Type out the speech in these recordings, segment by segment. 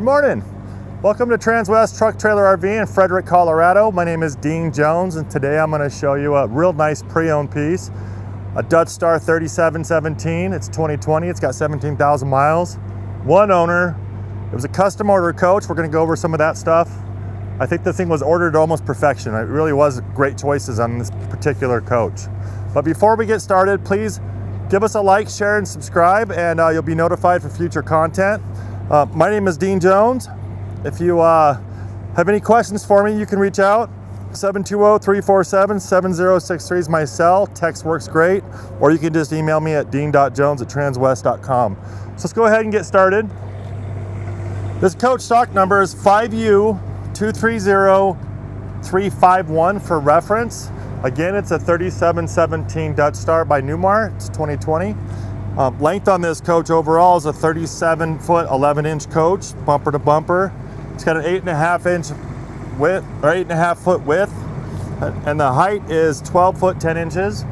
Good morning. Welcome to Transwest Truck Trailer RV in Frederick, Colorado. My name is Dean Jones, and today I'm going to show you a real nice pre-owned piece, a Dutch Star 3717. It's 2020. It's got 17,000 miles. One owner. It was a custom order coach. We're going to go over some of that stuff. I think the thing was ordered to almost perfection. It really was great choices on this particular coach. But before we get started, please give us a like, share, and subscribe, and you'll be notified for future content. My name is Dean Jones. If you have any questions for me, you can reach out. 720-347-7063 is my cell. Text works great. Or you can just email me at dean.jones@transwest.com. So let's go ahead and get started. This coach stock number is 5U230351 for reference. Again, it's a 3717 Dutch Star by Newmar. It's 2020. Length on this coach overall is a 37-foot, 11-inch coach, bumper to bumper. It's got an 8.5-inch width, or 8.5-foot width, and the height is 12 foot 10 inches.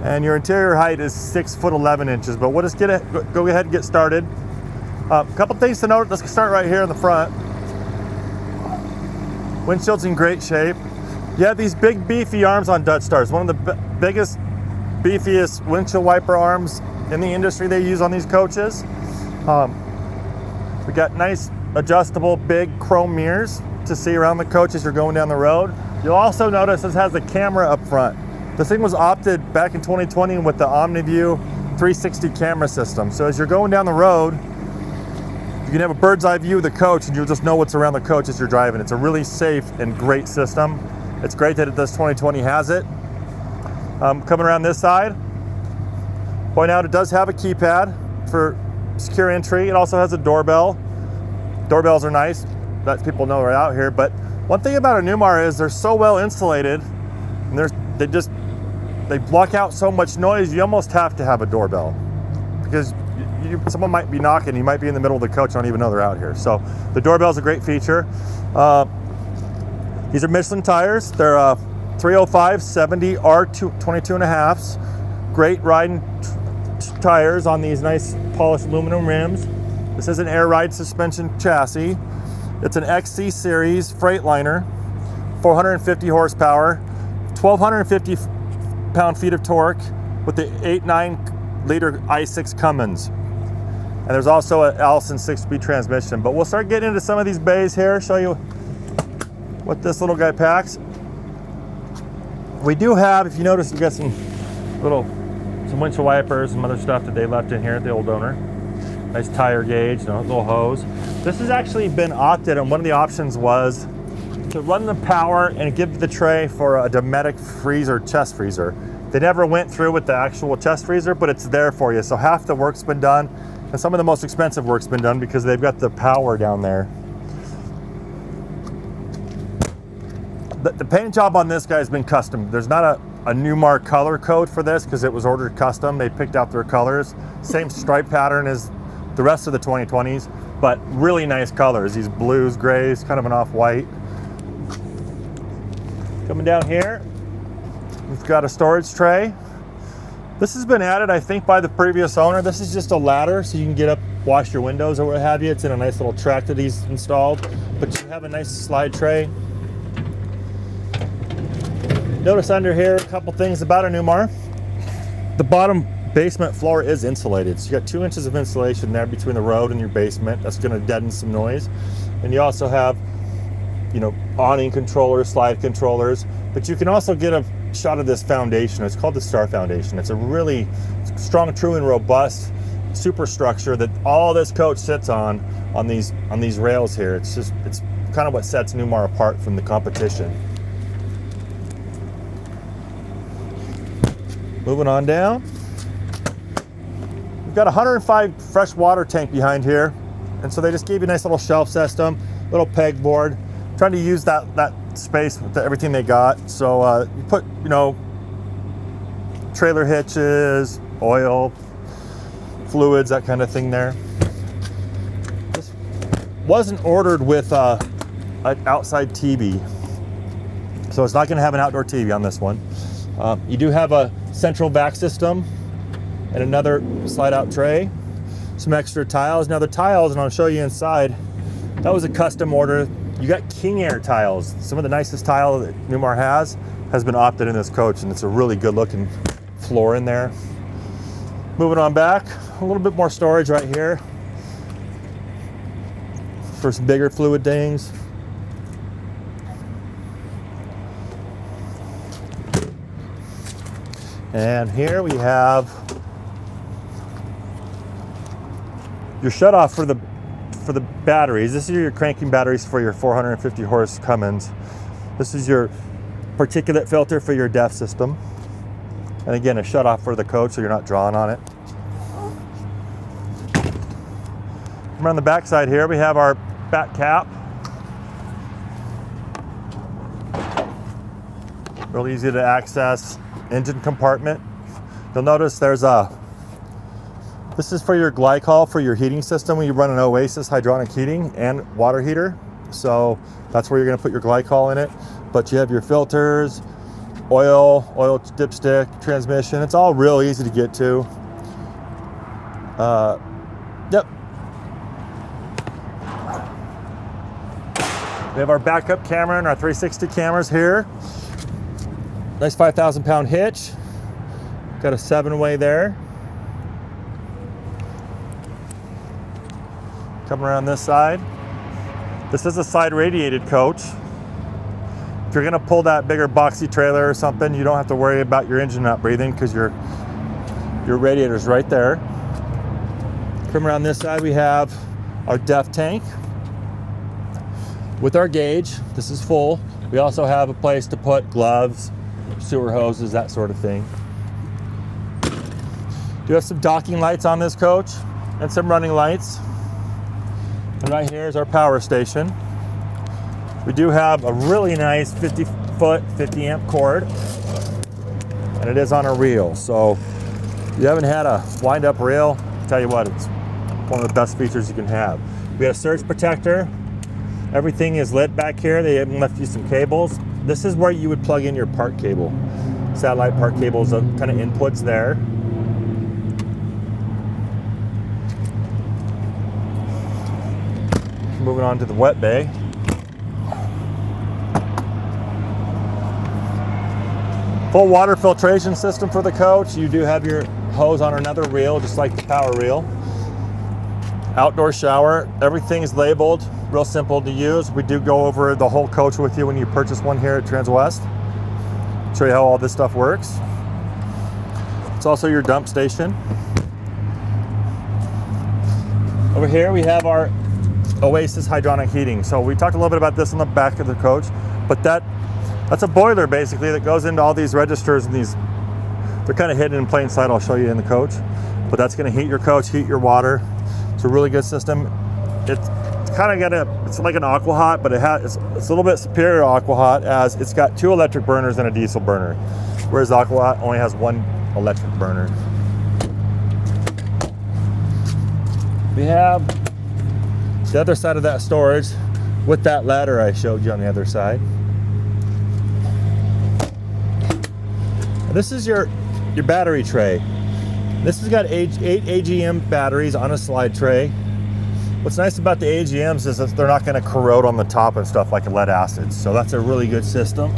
And your interior height is 6 foot 11 inches. But we'll just go ahead and get started. A couple things to note. Let's start right here in the front. Windshield's in great shape. You have these big beefy arms on Dutch Stars. One of the biggest, beefiest windshield wiper arms in the industry they use on these coaches. We got nice adjustable big chrome mirrors to see around the coach as you're going down the road. You'll also notice this has a camera up front. This thing was opted back in 2020 with the OmniView 360 camera system. So as you're going down the road, you can have a bird's eye view of the coach and you'll just know what's around the coach as you're driving. It's a really safe and great system. It's great that this 2020 has it. Coming around this side, point out it does have a keypad for secure entry. It also has a doorbell. Doorbells are nice, that people know right out here. But one thing about a Newmar is they're so well insulated, and they block out so much noise. You almost have to have a doorbell because someone might be knocking. You might be in the middle of the coach, don't even know they're out here. So the doorbell is a great feature. These are Michelin tires. They're 305/70 R22.5s. Great riding tires on these nice polished aluminum rims. This is an air ride suspension chassis. It's an XC series Freightliner, 450 horsepower, 1,250 pound-feet of torque with the 8.9 liter i6 Cummins. And there's also an Allison 6-speed transmission. But we'll start getting into some of these bays here, show you what this little guy packs. We do have, if you notice, we got some windshield wipers, some other stuff that they left in here at the old owner. Nice tire gauge, little hose. This has actually been opted, and one of the options was to run the power and give the tray for a Dometic freezer, chest freezer. They never went through with the actual chest freezer, but it's there for you. So half the work's been done, and some of the most expensive work's been done because they've got the power down there. The paint job on this guy has been custom. There's not a Newmar color code for this because it was ordered custom. They picked out their colors. Same stripe pattern as the rest of the 2020s, but really nice colors. These blues, grays, kind of an off-white. Coming down here, we've got a storage tray. This has been added, I think, by the previous owner. This is just a ladder so you can get up, wash your windows or what have you. It's in a nice little track that he's installed, but you have a nice slide tray. Notice under here a couple things about a Newmar. The bottom basement floor is insulated. So you got 2 inches of insulation there between the road and your basement. That's going to deaden some noise. And you also have, awning controllers, slide controllers. But you can also get a shot of this foundation. It's called the Star Foundation. It's a really strong, true, and robust superstructure that all this coach sits on these rails here. It's kind of what sets Newmar apart from the competition. Moving on down. We've got a 105 fresh water tank behind here. And so they just gave you a nice little shelf system, little pegboard, trying to use that space with everything they got. So you put, trailer hitches, oil, fluids, that kind of thing there. This wasn't ordered with an outside TV. So it's not gonna have an outdoor TV on this one. You do have a central vac system and another slide out tray, some extra tiles. Now the tiles, and I'll show you inside, That was a custom order. You got King Air tiles. Some of the nicest tile that Newmar has been opted in this coach, and it's a really good looking floor in there. Moving on back, a little bit more storage right here for some bigger fluid things. And here we have your shutoff for the batteries. This is your cranking batteries for your 450 horse Cummins. This is your particulate filter for your DEF system. And again, a shutoff for the coach so you're not drawing on it. From on the back side here, we have our back cap. Real easy to access engine compartment. You'll notice there's this is for your glycol for your heating system when you run an Oasis hydronic heating and water heater. So that's where you're going to put your glycol in it. But you have your filters, oil dipstick, transmission. It's all real easy to get to. Yep. We have our backup camera and our 360 cameras here. Nice 5,000 pound hitch. Got a 7-way there. Coming around this side. This is a side radiated coach. If you're gonna pull that bigger boxy trailer or something, you don't have to worry about your engine not breathing because your radiator's right there. Come around this side, we have our DEF tank with our gauge. This is full. We also have a place to put gloves, sewer hoses, that sort of thing. Do have some docking lights on this coach and some running lights. And right here is our power station. We do have a really nice 50-foot, 50-amp cord, and it is on a reel. So if you haven't had a wind-up reel, I'll tell you what, it's one of the best features you can have. We have a surge protector. Everything is lit back here. They even left you some cables. This is where you would plug in your park cable. Satellite park cables, kind of inputs there. Moving on to the wet bay. Full water filtration system for the coach. You do have your hose on another reel, just like the power reel. Outdoor shower. Everything is labeled. Real simple to use. We do go over the whole coach with you when you purchase one here at Transwest. Show you how all this stuff works. It's also your dump station. Over here we have our Oasis hydronic heating. So we talked a little bit about this on the back of the coach, but that's a boiler basically that goes into all these registers, and they're kind of hidden in plain sight. I'll show you in the coach, but that's going to heat your coach, heat your water. It's a really good system. It's kind of it's like an aqua hot, but it's a little bit superior to aqua hot as it's got 2 electric burners and a diesel burner, whereas aqua hot only has 1 electric burner. We have the other side of that storage with that ladder I showed you on the other side. This is your battery tray. This has got 8 AGM batteries on a slide tray. What's nice about the AGMs is that they're not going to corrode on the top and stuff like lead acid, so that's a really good system.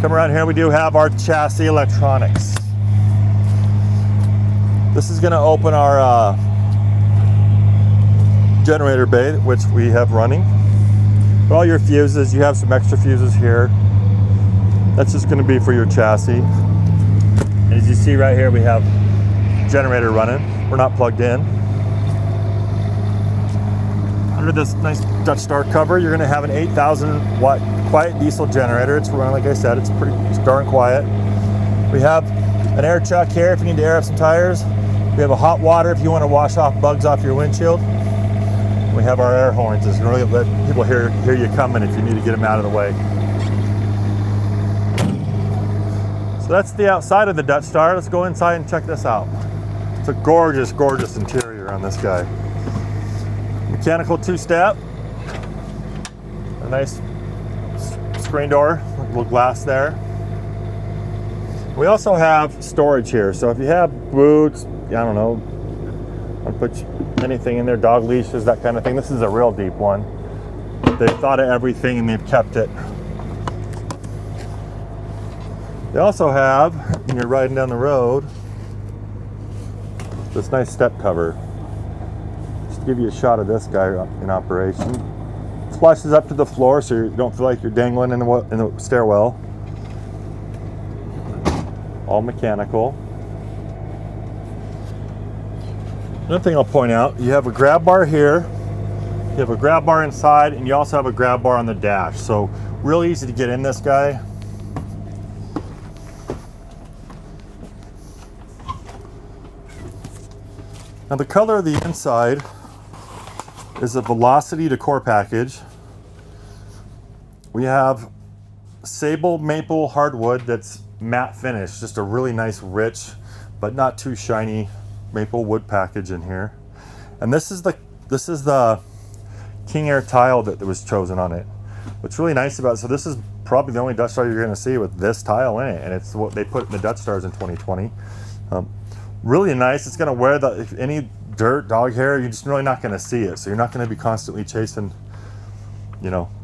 Come around here, we do have our chassis electronics. This is going to open our generator bay, which we have running. But all your fuses, you have some extra fuses here. That's just going to be for your chassis. And as you see right here, we have generator running. We're not plugged in. Under this nice Dutch Star cover, you're going to have an 8,000 watt quiet diesel generator. It's running, like I said, it's darn quiet. We have an air chuck here if you need to air up some tires. We have a hot water if you want to wash off bugs off your windshield. We have our air horns. It's going to really let people hear you coming if you need to get them out of the way. So that's the outside of the Dutch Star. Let's go inside and check this out. It's a gorgeous, gorgeous interior on this guy. Mechanical 2-step. A nice screen door, little glass there. We also have storage here. So if you have boots, I don't know, I'll put anything in there, dog leashes, that kind of thing. This is a real deep one. They've thought of everything and they've kept it. They also have, when you're riding down the road, this nice step cover. Just to give you a shot of this guy in operation. Flushes up to the floor so you don't feel like you're dangling in the stairwell. All mechanical. Another thing I'll point out, you have a grab bar here, you have a grab bar inside, and you also have a grab bar on the dash. So real easy to get in this guy. Now the color of the inside is a Velocity Decor package. We have sable maple hardwood that's matte finish, just a really nice rich but not too shiny maple wood package in here. And this is the King Air tile that was chosen on it. What's really nice about it, so this is probably the only Dutch Star you're going to see with this tile in it, and it's what they put in the Dutch Stars in 2020. Really nice. It's going to wear if any dirt, dog hair, you're just really not going to see it. So you're not going to be constantly chasing,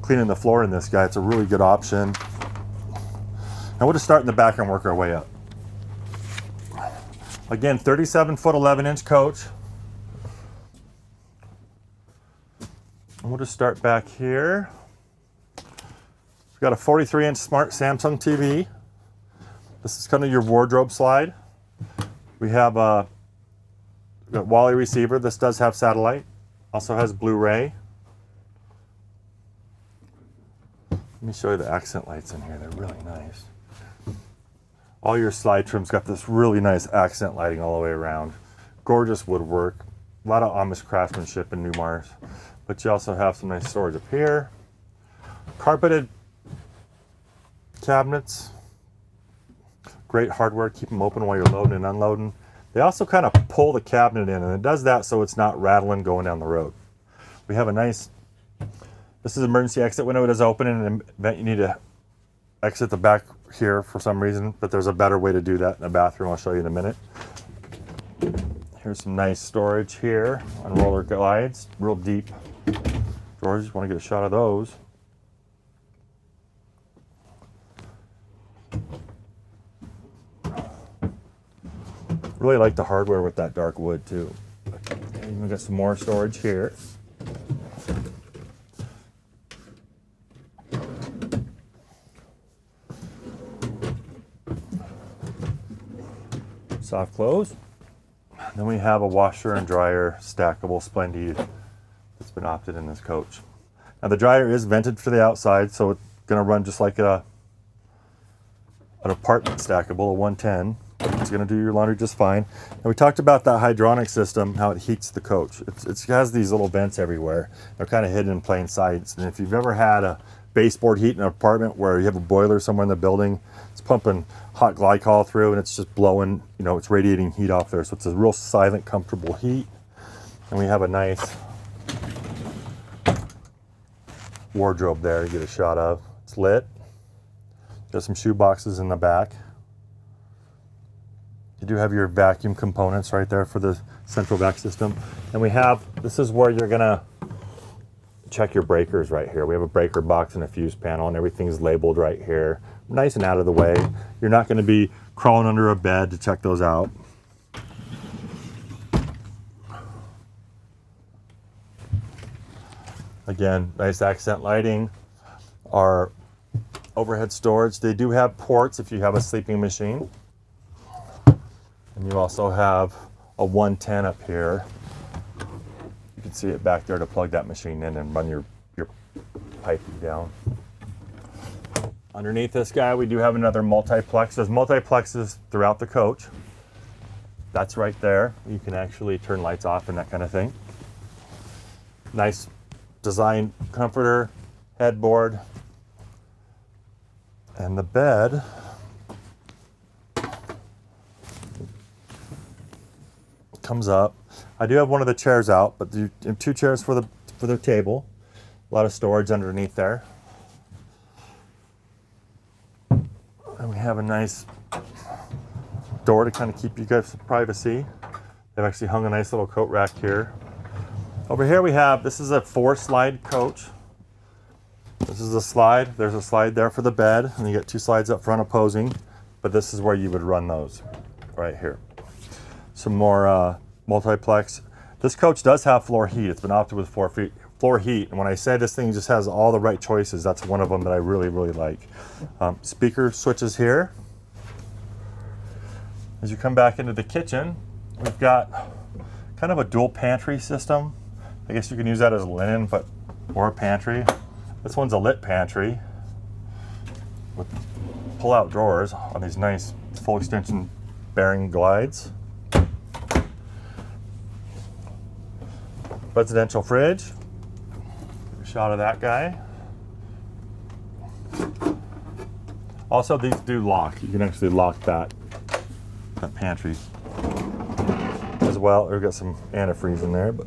cleaning the floor in this guy. It's a really good option. Now we'll just start in the back and work our way up. Again, 37-foot, 11-inch coach. And we'll just start back here. We've got a 43-inch smart Samsung TV. This is kind of your wardrobe slide. We have a Wally receiver. This does have satellite. Also has Blu-ray. Let me show you the accent lights in here. They're really nice. All your slide trims got this really nice accent lighting all the way around. Gorgeous woodwork. A lot of Amish craftsmanship in Newmar's. But you also have some nice storage up here. Carpeted cabinets. Great hardware. Keep them open while you're loading and unloading. They also kind of pull the cabinet in, and it does that so it's not rattling going down the road. We have a nice, this is emergency exit window. It is open in an event you need to exit the back here for some reason, but there's a better way to do that in the bathroom. I'll show you in a minute. Here's some nice storage here on roller glides, real deep drawers. You want to get a shot of those. Really like the hardware with that dark wood too. And we got some more storage here. Soft close. Then we have a washer and dryer stackable Splendide that's been opted in this coach. Now the dryer is vented for the outside, so it's going to run just like an apartment stackable, a 110. It's going to do your laundry just fine. And we talked about that hydronic system, how it heats the coach. It has these little vents everywhere. They're kind of hidden in plain sight. And if you've ever had a baseboard heat in an apartment where you have a boiler somewhere in the building, it's pumping hot glycol through and it's just blowing, it's radiating heat off there. So it's a real silent, comfortable heat. And we have a nice wardrobe there to get a shot of. It's lit. Got some shoe boxes in the back. You do have your vacuum components right there for the central vac system. And this is where you're gonna check your breakers right here. We have a breaker box and a fuse panel, and everything's labeled right here. Nice and out of the way. You're not gonna be crawling under a bed to check those out. Again, nice accent lighting. Our overhead storage, they do have ports if you have a sleeping machine. And you also have a 110 up here. You can see it back there to plug that machine in and run your piping down. Underneath this guy, we do have another multiplex. There's multiplexes throughout the coach. That's right there. You can actually turn lights off and that kind of thing. Nice design comforter, headboard, and the bed comes up. I do have one of the chairs out, but two chairs for the table. A lot of storage underneath there. And we have a nice door to kind of keep you guys privacy. They They've actually hung a nice little coat rack here. Over here we have, this is a 4-slide coach. This is a slide. There's a slide there for the bed, and you get 2 slides up front opposing, but this is where you would run those, right here. Some more multiplex. This coach does have floor heat. It's been opted with floor heat, and when I say this thing just has all the right choices, that's one of them that I really, really like. Speaker switches here. As you come back into the kitchen, we've got kind of a dual pantry system. I guess you can use that as a linen, or a pantry. This one's a lit pantry with pull-out drawers on these nice full extension bearing glides. Residential fridge. A shot of that guy. Also, these do lock. You can actually lock that pantry as well. We've got some antifreeze in there, but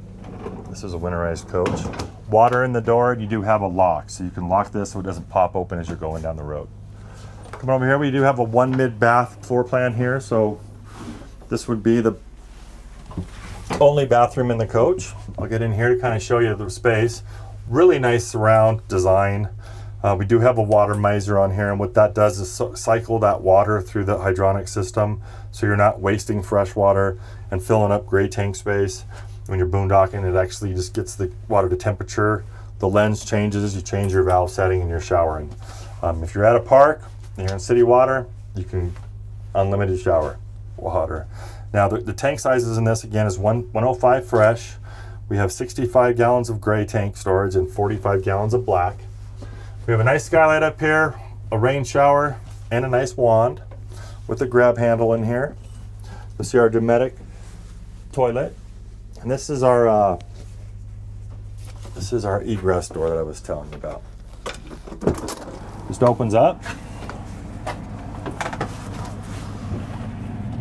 this is a winterized coach. Water in the door, and you do have a lock, so you can lock this so it doesn't pop open as you're going down the road. Come over here, we do have a 1 mid-bath floor plan here, so this would be the only bathroom in the coach. I'll get in here to kind of show you the space. Really nice surround design. We do have a water miser on here, and what that does is cycle that water through the hydronic system, so you're not wasting fresh water and filling up gray tank space. When you're boondocking, it actually just gets the water to temperature. The lens changes, you change your valve setting, and you're showering. If you're at a park and you're in city water, you can unlimited shower water. Now the tank sizes in this again is 105 fresh. We have 65 gallons of gray tank storage and 45 gallons of black. We have a nice skylight up here, a rain shower, and a nice wand with a grab handle in here. You'll see our Dometic toilet. And this is our egress door that I was telling you about. Just opens up.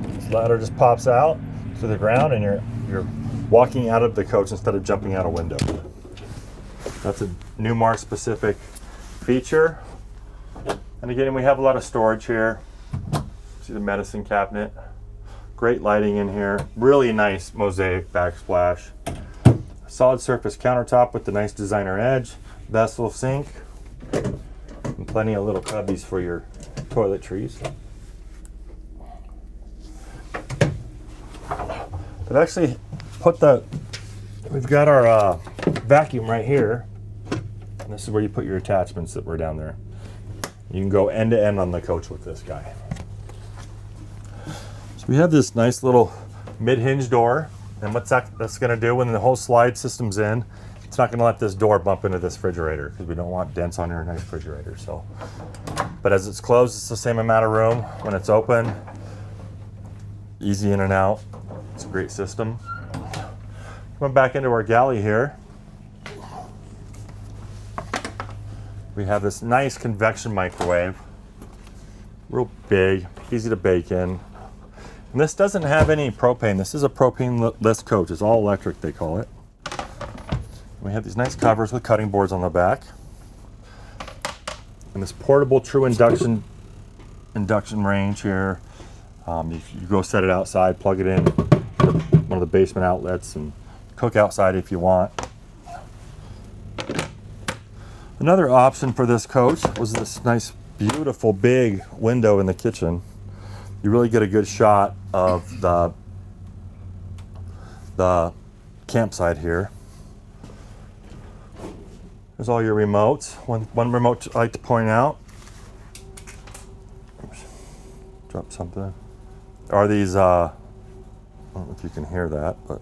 This ladder just pops out to the ground, and you're walking out of the coach instead of jumping out a window. That's a Newmar specific feature. And again, we have a lot of storage here. See the medicine cabinet. Great lighting in here. Really nice mosaic backsplash. Solid surface countertop with the nice designer edge. Vessel sink. And plenty of little cubbies for your toiletries. But actually we've got our vacuum right here. And this is where you put your attachments that were down there. You can go end to end on the coach with this guy. So we have this nice little mid-hinge door, and what's that's going to do when the whole slide system's in, it's not going to let this door bump into this refrigerator because we don't want dents on your nice refrigerator. So, but as it's closed, it's the same amount of room. When it's open, easy in and out. It's a great system. Coming back into our galley here, we have this nice convection microwave, real big, easy to bake in. And this doesn't have any propane. This is a propane-less coach. It's all electric, they call it. We have these nice covers with cutting boards on the back. And this portable true induction range here. You go set it outside, plug it in one of the basement outlets, and cook outside if you want. Another option for this coach was this nice, beautiful, big window in the kitchen. You really get a good shot of the campsite here. There's all your remotes. One remote I like to point out. Oops, drop something. Are these, I don't know if you can hear that, but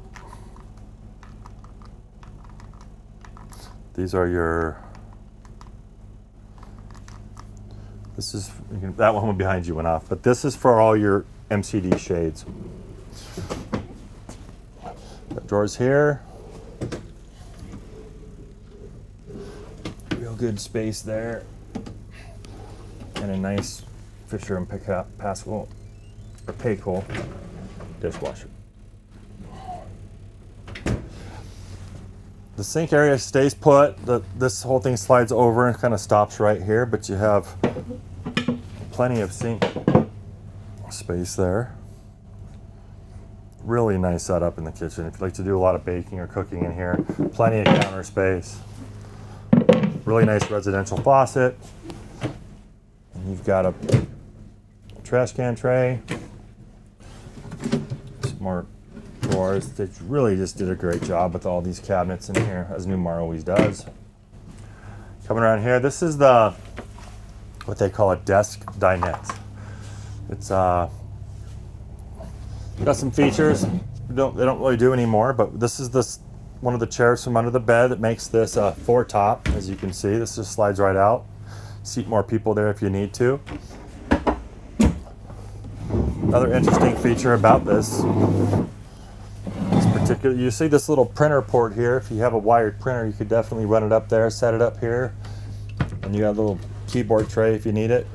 these are your, this is, that one behind you went off, but this is for all your MCD shades. Got drawers here. Real good space there. And a nice Fisher and Paykel dishwasher. The sink area stays put. This whole thing slides over and kind of stops right here, but you have plenty of sink space there. Really nice setup in the kitchen. If you like to do a lot of baking or cooking in here, plenty of counter space. Really nice residential faucet. And you've got a trash can tray. Some more drawers. They really just did a great job with all these cabinets in here, as Newmar always does. Coming around here, this is the what they call a desk dinette. It's got some features they don't really do anymore, but this is one of the chairs from under the bed that makes this a four-top. As you can see, this just slides right out. Seat more people there if you need to. Another interesting feature about this particular, you see this little printer port here. If you have a wired printer, you could definitely run it up there, set it up here, and you got a little keyboard tray if you need it,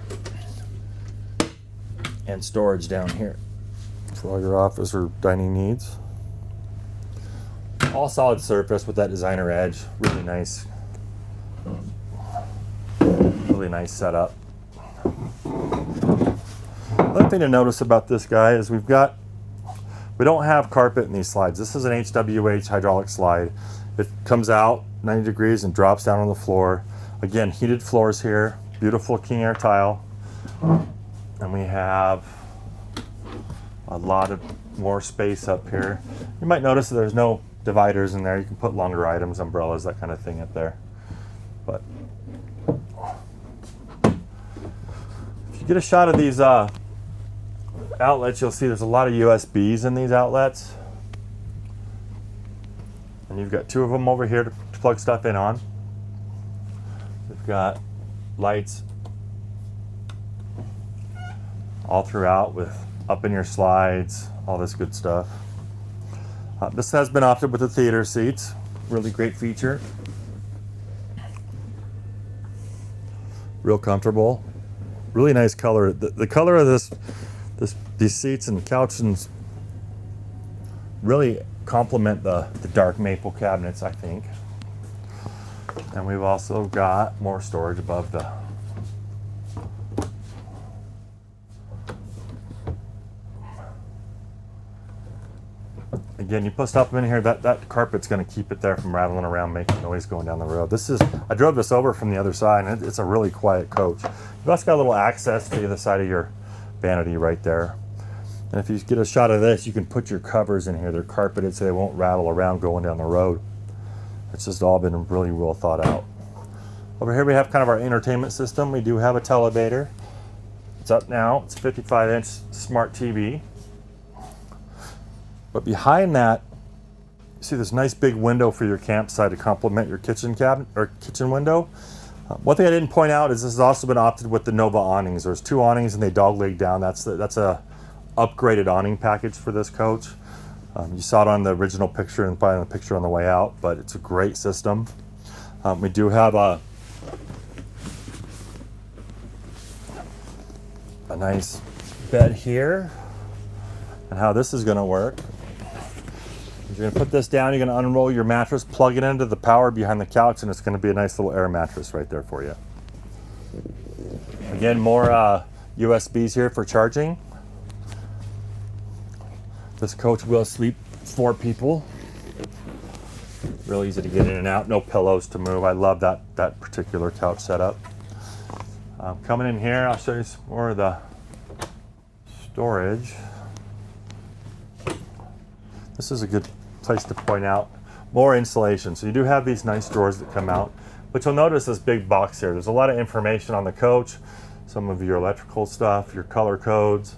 and storage down here for all your office or dining needs. All solid surface with that designer edge. Really nice setup. Another thing to notice about this guy is we don't have carpet in these slides. This is an HWH hydraulic slide. It comes out 90 degrees and drops down on the floor. Again, heated floors here, beautiful King Air tile. And we have a lot of more space up here. You might notice that there's no dividers in there. You can put longer items, umbrellas, that kind of thing up there. But if you get a shot of these outlets, you'll see there's a lot of USBs in these outlets. And you've got two of them over here to plug stuff in on. We've got lights all throughout with up in your slides, all this good stuff. This has been opted with the theater seats. Really great feature. Real comfortable. Really nice color. The color of these seats and couches really complement the dark maple cabinets, I think. And we've also got more storage above the Again, you put stuff in here, that carpet's going to keep it there from rattling around, making noise going down the road. I drove this over from the other side, and it's a really quiet coach. You've also got a little access to the other side of your vanity right there. And if you get a shot of this, you can put your covers in here. They're carpeted so they won't rattle around going down the road. It's just all been really well thought out. Over here we have kind of our entertainment system. We do have a televator. It's up now. It's a 55-inch smart TV. But behind that, you see this nice big window for your campsite to complement your kitchen cabinet or kitchen window. One thing I didn't point out is this has also been opted with the Nova awnings. There's two awnings and they dogleg down. That's a upgraded awning package for this coach. You saw it on the original picture and probably on the picture on the way out, but it's a great system. We do have a nice bed here. And how this is going to work. You're going to put this down, you're going to unroll your mattress, plug it into the power behind the couch, and it's going to be a nice little air mattress right there for you. Again, more USBs here for charging. This coach will sleep 4 people. Real easy to get in and out, no pillows to move. I love that particular couch setup. Coming in here, I'll show you some more of the storage. This is a good place to point out more insulation. So you do have these nice drawers that come out, but you'll notice this big box here. There's a lot of information on the coach, some of your electrical stuff, your color codes,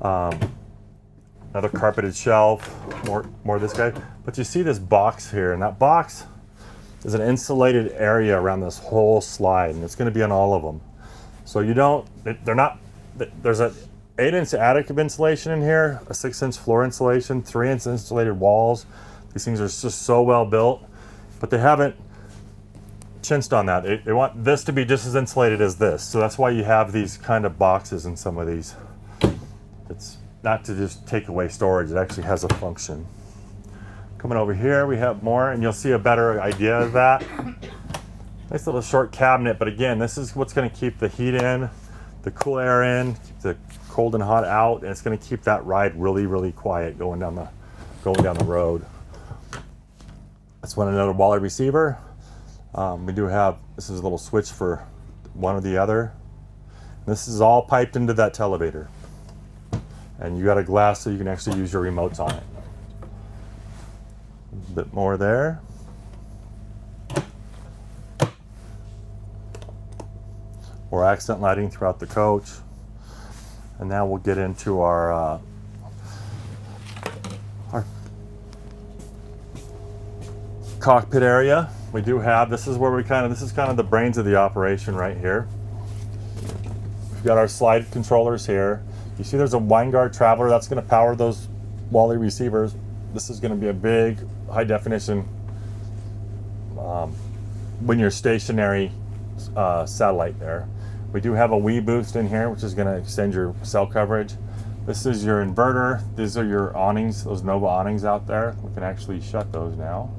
another carpeted shelf, more of this guy. But you see this box here, and that box is an insulated area around this whole slide, and it's going to be on all of them. So there's a 8-inch attic of insulation in here, a 6-inch floor insulation, 3-inch insulated walls. These things are just so well built, but they haven't chinched on that. They want this to be just as insulated as this. So that's why you have these kind of boxes in some of these. It's not to just take away storage, it actually has a function. Coming over here, we have more, and you'll see a better idea of that. Nice little short cabinet, but again, this is what's going to keep the heat in, the cool air in, keep the cold and hot out, and it's going to keep that ride really, really quiet going down going down the road. That's one another Wally receiver. We do have, this is a little switch for one or the other. This is all piped into that televator. And you got a glass so you can actually use your remotes on it. A bit more there. More accent lighting throughout the coach. And now we'll get into our cockpit area. We do have, this is where we this is kind of the brains of the operation right here. We've got our slide controllers here. You see there's a Winegard Traveler that's going to power those Wally receivers. This is going to be a big high definition when you're stationary satellite there. We do have a Wii boost in here, which is going to extend your cell coverage. This is your inverter. These are your awnings, those Nova awnings out there. We can actually shut those now.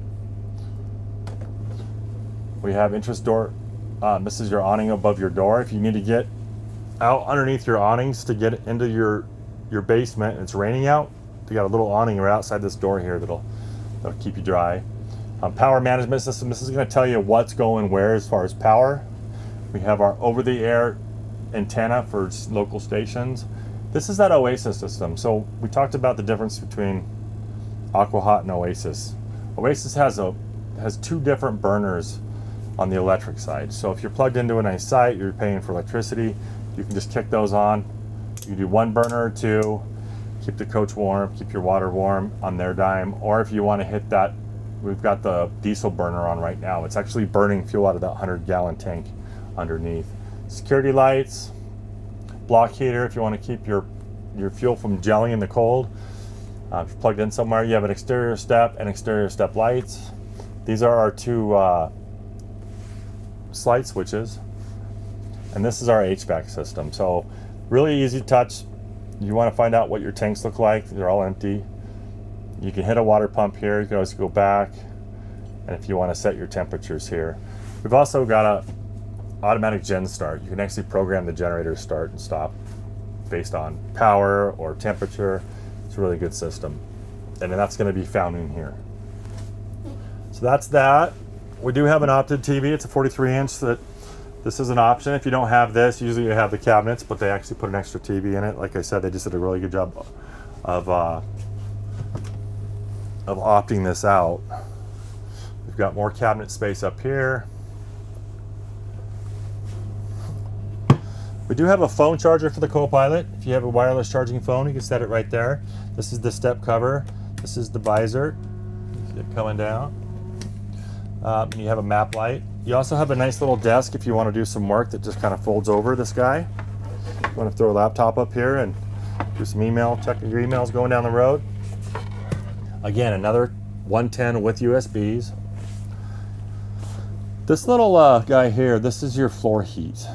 We have entrance door. This is your awning above your door. If you need to get out underneath your awnings to get into your basement and it's raining out, you got a little awning right outside this door here that'll keep you dry. Power management system. This is going to tell you what's going where as far as power. We have our over-the-air antenna for local stations. This is that Oasis system. So we talked about the difference between Aquahot and Oasis. Oasis has two different burners on the electric side. So if you're plugged into a nice site, you're paying for electricity, you can just kick those on. You can do one burner or two, keep the coach warm, keep your water warm on their dime. Or if you want to hit that, we've got the diesel burner on right now. It's actually burning fuel out of that 100-gallon tank underneath. Security lights, block heater if you want to keep your fuel from gelling in the cold. If you're plugged in somewhere, you have an exterior step and exterior step lights. These are our two slide switches, and this is our HVAC system. So really easy touch. You want to find out what your tanks look like. They're all empty. You can hit a water pump here. You can always go back, and if you want to set your temperatures here. We've also got a automatic gen start. You can actually program the generator start and stop based on power or temperature. It's a really good system, and then that's going to be found in here. So that's that. We do have an opted TV. It's a 43-inch. That this is an option. If you don't have this, usually you have the cabinets, but they actually put an extra TV in it. Like I said, they just did a really good job of opting this out. We've got more cabinet space up here. We do have a phone charger for the co-pilot. If you have a wireless charging phone, you can set it right there. This is the step cover. This is the visor. See it coming down. You have a map light. You also have a nice little desk if you want to do some work that just kind of folds over this guy. You want to throw a laptop up here and do some email, check your emails going down the road. Again, another 110 with USBs. This little guy here, this is your floor heat.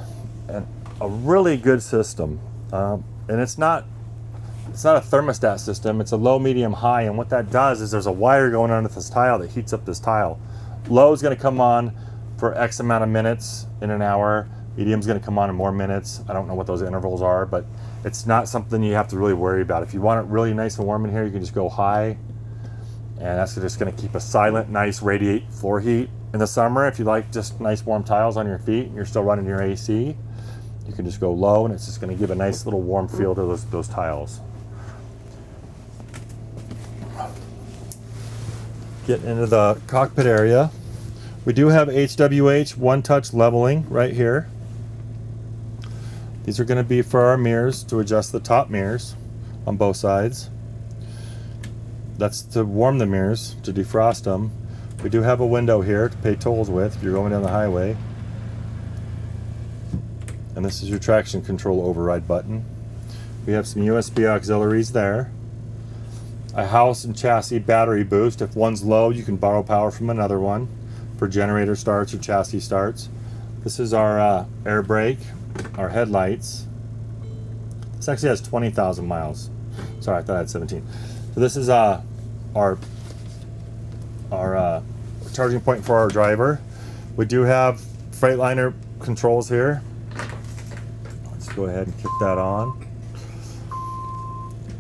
And a really good system. And it's not a thermostat system, it's a low, medium, high, and what that does is there's a wire going under this tile that heats up this tile. Low is going to come on for X amount of minutes in an hour. Medium is going to come on in more minutes. I don't know what those intervals are, but it's not something you have to really worry about. If you want it really nice and warm in here, you can just go high, and that's just going to keep a silent, nice radiate floor heat. In the summer, if you like just nice warm tiles on your feet and you're still running your AC, you can just go low, and it's just going to give a nice little warm feel to those tiles. Getting into the cockpit area, we do have HWH one-touch leveling right here. These are going to be for our mirrors to adjust the top mirrors on both sides. That's to warm the mirrors, to defrost them. We do have a window here to pay tolls with if you're going down the highway. And this is your traction control override button. We have some USB auxiliaries there. A house and chassis battery boost. If one's low, you can borrow power from another one for generator starts or chassis starts. This is our air brake, our headlights. This actually has 20,000 miles. Sorry, I thought I had 17. So this is our charging point for our driver. We do have Freightliner controls here. Let's go ahead and kick that on.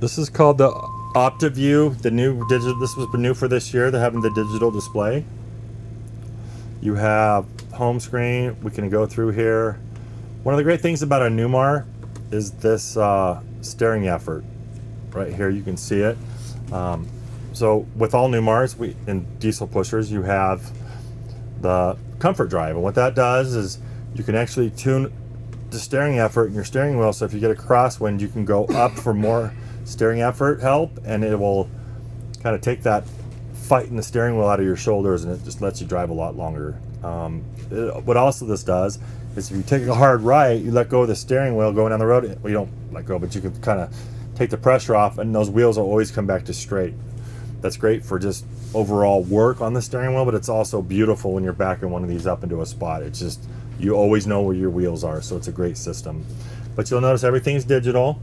This is called the OptiView, the new digital, this was new for this year, they're having the digital display. You have home screen, we can go through here. One of the great things about a Newmar is this steering effort. Right here, you can see it. So with all Newmars in diesel pushers, you have the comfort drive. And what that does is you can actually tune the steering effort in your steering wheel. So if you get a crosswind, you can go up for more steering effort help, and it will kind of take that fight in the steering wheel out of your shoulders, and it just lets you drive a lot longer. What also this does is if you take a hard right, you let go of the steering wheel going down the road. Well, you don't let go, but you can kind of take the pressure off, and those wheels will always come back to straight. That's great for just overall work on the steering wheel, but it's also beautiful when you're backing one of these up into a spot. It's just, you always know where your wheels are, so it's a great system. But you'll notice everything's digital.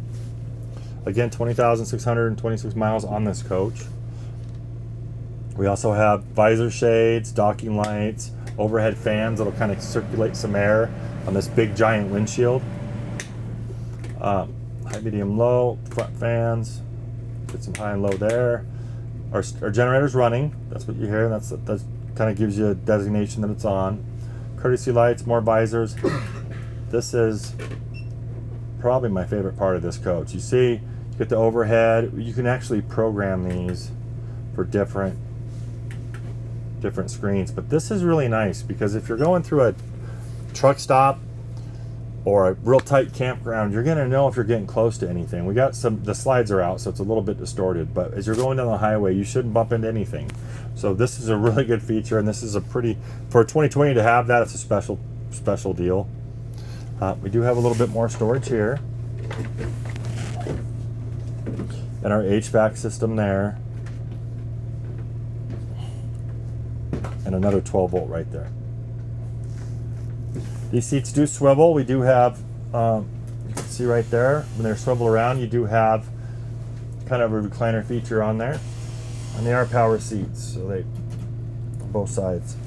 Again, 20,626 miles on this coach. We also have visor shades, docking lights, overhead fans that'll kind of circulate some air on this big giant windshield. High, medium, low, front fans. Get some high and low there. Our generator's running. That's what you hear. That kind of gives you a designation that it's on. Courtesy lights, more visors. This is probably my favorite part of this coach. You see, you get the overhead. You can actually program these for different screens. But this is really nice because if you're going through a truck stop or a real tight campground, you're gonna know if you're getting close to anything. We got the slides are out, so it's a little bit distorted, but as you're going down the highway, you shouldn't bump into anything. So this is a really good feature, and this is a pretty, for 2020 to have that, it's a special deal. We do have a little bit more storage here. And our HVAC system there. And another 12 volt right there. These seats do swivel. We do have, you can see right there, when they're swivel around, you do have kind of a recliner feature on there. And they are power seats, so they, on both sides.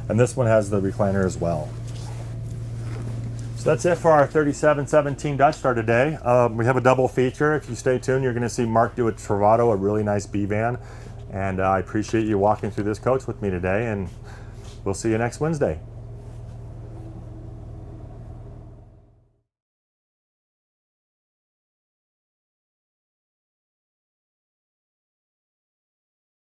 And this one has the recliner as well. So that's it for our 3717 Dutch Star today. We have a double feature. If you stay tuned, you're gonna see Mark do a Travato, a really nice B van. And I appreciate you walking through this coach with me today, and we'll see you next Wednesday.